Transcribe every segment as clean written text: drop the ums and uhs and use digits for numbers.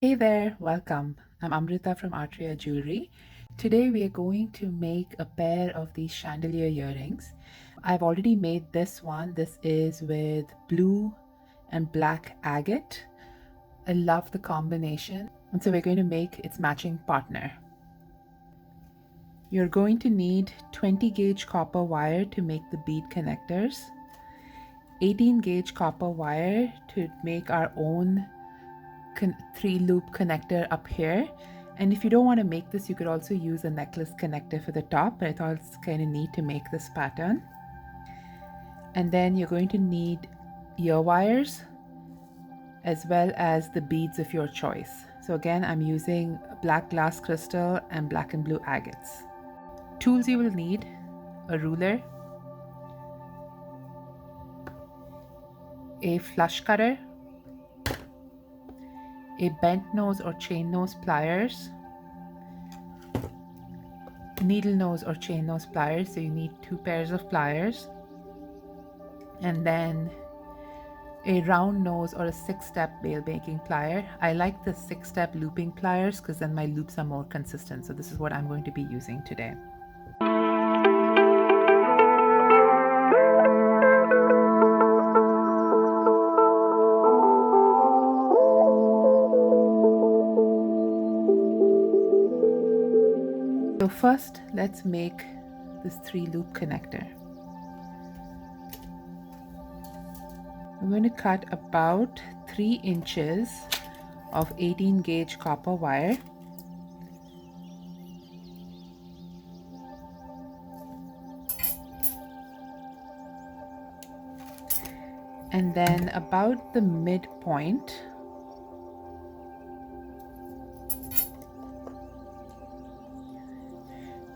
Hey there, welcome. I'm Amrita from Artria Jewelry. Today we are going to make a pair of these chandelier earrings. I've already made this one. This is with blue and black agate. I love the combination. And so we're going to make its matching partner. You're going to need 20 gauge copper wire to make the bead connectors, 18 gauge copper wire to make our own 3-loop connector up here. And if you don't want to make this, you could also use a necklace connector for the top, but I thought it's kind of neat to make this pattern. And then you're going to need ear wires as well as the beads of your choice. So again, I'm using black glass crystal and black and blue agates. Tools you will need: a ruler, a flush cutter, a bent nose or chain nose pliers, needle nose or chain nose pliers, so you need 2 pairs of pliers, and then a round nose or a 6-step bail making plier. I like the 6-step looping pliers because then my loops are more consistent, so this is what I'm going to be using today. So first, let's make this 3-loop connector. I'm going to cut about 3 inches of 18 gauge copper wire. And then about the midpoint,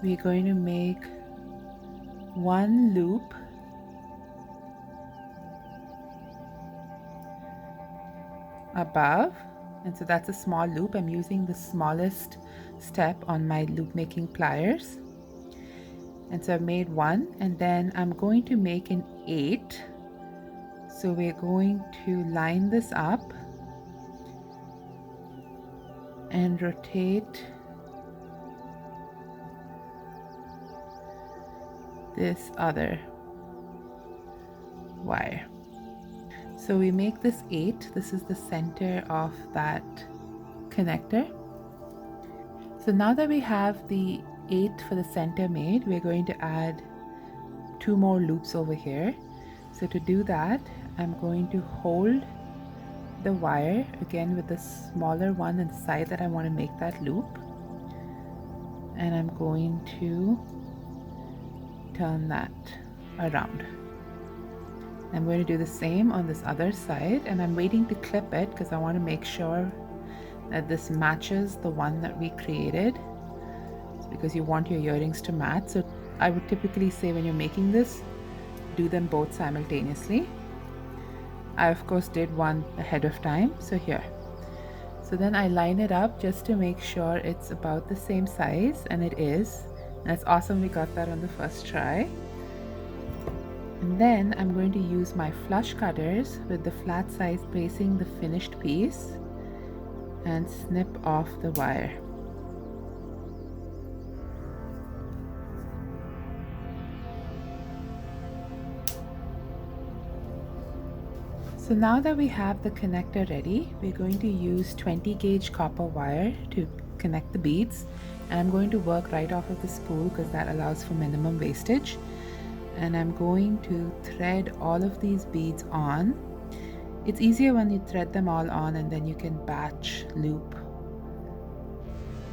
we're going to make 1 loop above, and so that's a small loop. I'm using the smallest step on my loop making pliers, and so I've made 1, and then I'm going to make an 8. So we're going to line this up and rotate this other wire. So we make this 8. This is the center of that connector. So now that we have the 8 for the center made, we're going to add 2 more loops over here. So to do that, I'm going to hold the wire again with the smaller one on the side that I want to make that loop, and I'm going to turn that around. I'm going to do the same on this other side, and I'm waiting to clip it because I want to make sure that this matches the one that we created, because you want your earrings to match. So I would typically say when you're making this, do them both simultaneously. I of course did one ahead of time, so here. So then I line it up just to make sure it's about the same size, and it is. And it's awesome we got that on the first try. And then I'm going to use my flush cutters with the flat sides facing the finished piece and snip off the wire. So now that we have the connector ready, we're going to use 20 gauge copper wire to connect the beads. And I'm going to work right off of the spool because that allows for minimum wastage. And I'm going to thread all of these beads on. It's easier when you thread them all on and then you can batch loop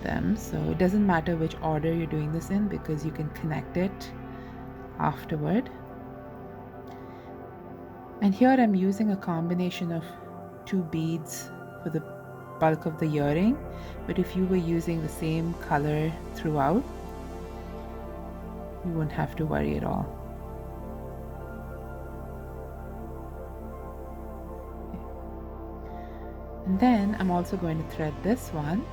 them. So it doesn't matter which order you're doing this in because you can connect it afterward. And here I'm using a combination of 2 beads for the bulk of the earring, but if you were using the same color throughout, you wouldn't have to worry at all. And then I'm also going to thread this one.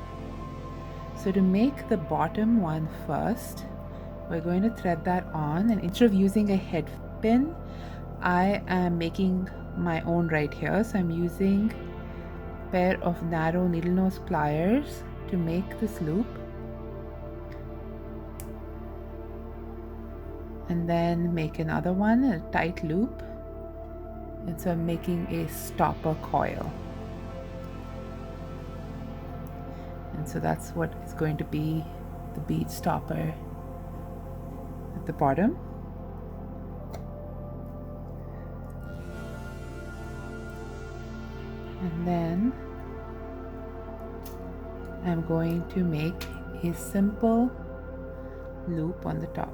So to make the bottom one first, we're going to thread that on, and instead of using a head pin, I am making my own right here. So I'm using pair of narrow needle nose pliers to make this loop, and then make another one, a tight loop, and so I'm making a stopper coil. And so that's what is going to be the bead stopper at the bottom. And then I'm going to make a simple loop on the top.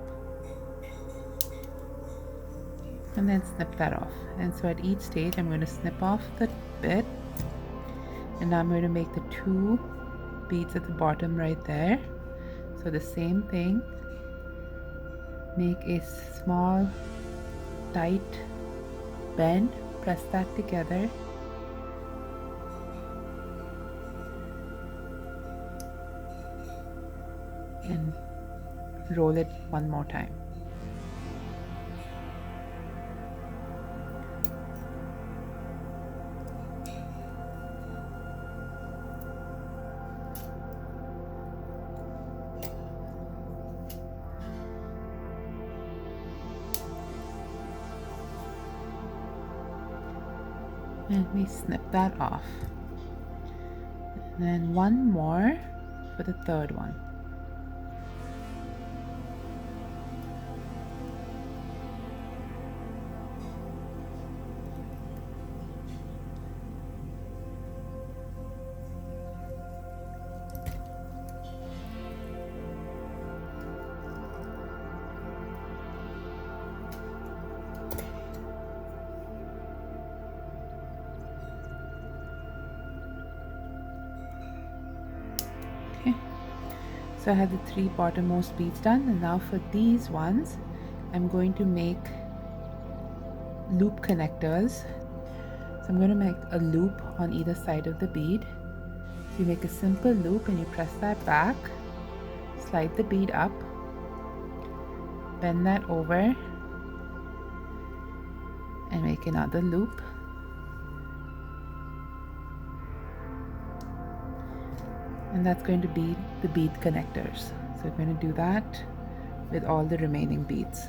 And then snip that off. And so at each stage I'm going to snip off the bit, and now I'm going to make the 2 beads at the bottom right there. So the same thing, make a small tight bend, press that together, and roll it one more time. And we snip that off. And then one more for the third one. So I have the 3 bottommost beads done, and now for these ones I'm going to make loop connectors. So I'm going to make a loop on either side of the bead. So you make a simple loop and you press that back, slide the bead up, bend that over, and make another loop. And that's going to be the bead connectors. So we're going to do that with all the remaining beads.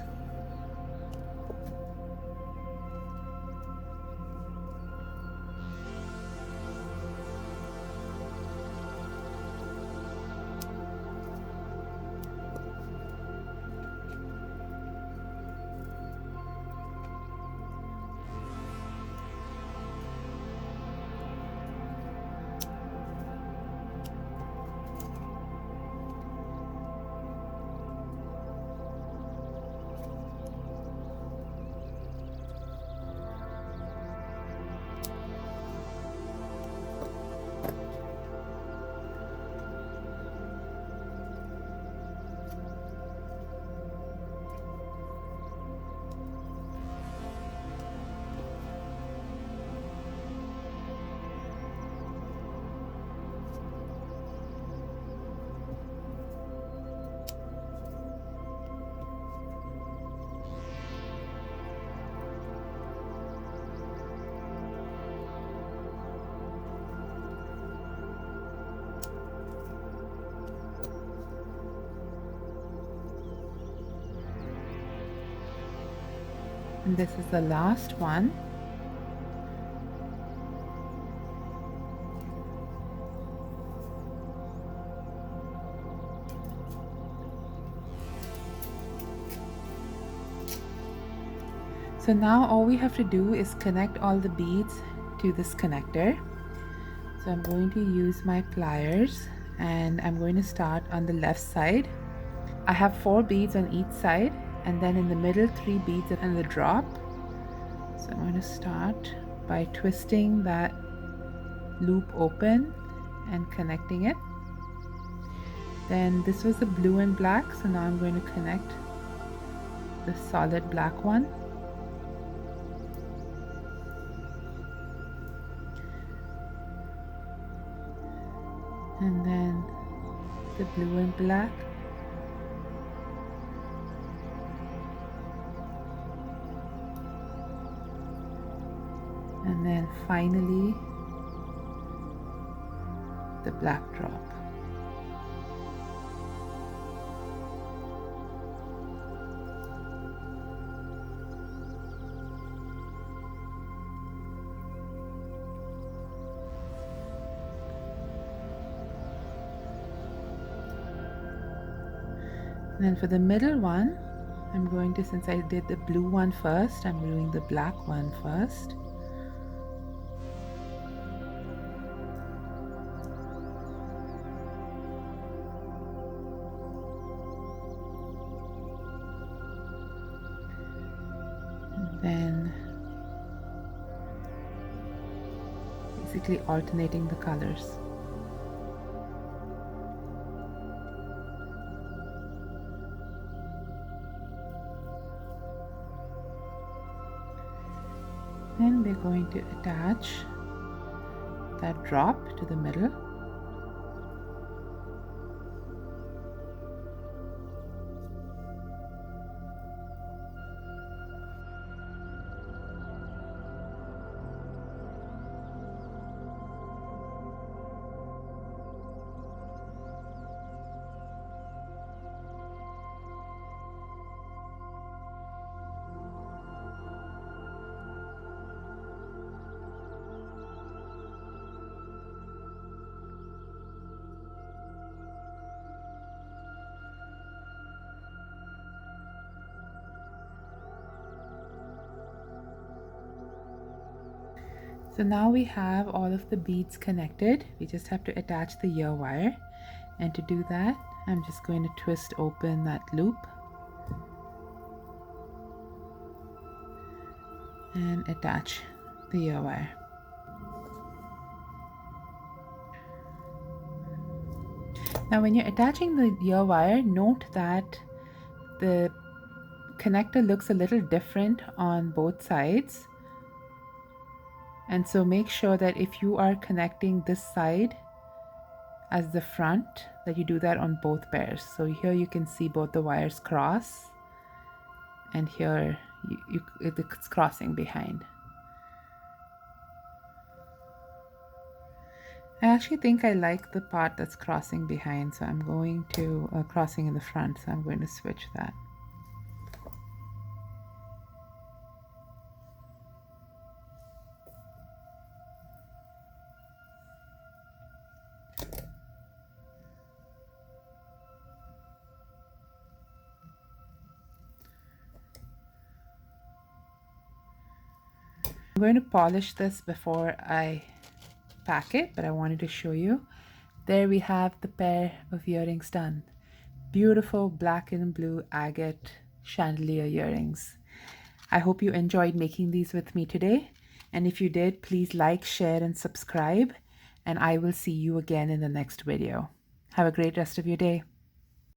And this is the last one. So now all we have to do is connect all the beads to this connector. So I'm going to use my pliers and I'm going to start on the left side. I have 4 beads on each side, and then in the middle 3 beads and the drop. So I'm going to start by twisting that loop open and connecting it. Then this was the blue and black, so now I'm going to connect the solid black one. And then the blue and black. And then finally the black drop. And then for the middle one, I'm going to, since I did the blue one first, I'm doing the black one first. And then basically alternating the colors. Then we're going to attach that drop to the middle. So now we have all of the beads connected. We just have to attach the ear wire. And to do that, I'm just going to twist open that loop and attach the ear wire. Now when you're attaching the ear wire, note that the connector looks a little different on both sides. And so make sure that if you are connecting this side as the front, that you do that on both pairs. So here you can see both the wires cross, and here it's crossing behind. I actually think I like the part that's crossing behind, so I'm going to crossing in the front, so I'm going to switch that. I'm going to polish this before I pack it, but I wanted to show you. There we have the pair of earrings done. Beautiful black and blue agate chandelier earrings. I hope you enjoyed making these with me today. And if you did, please like, share, and subscribe. And I will see you again in the next video. Have a great rest of your day.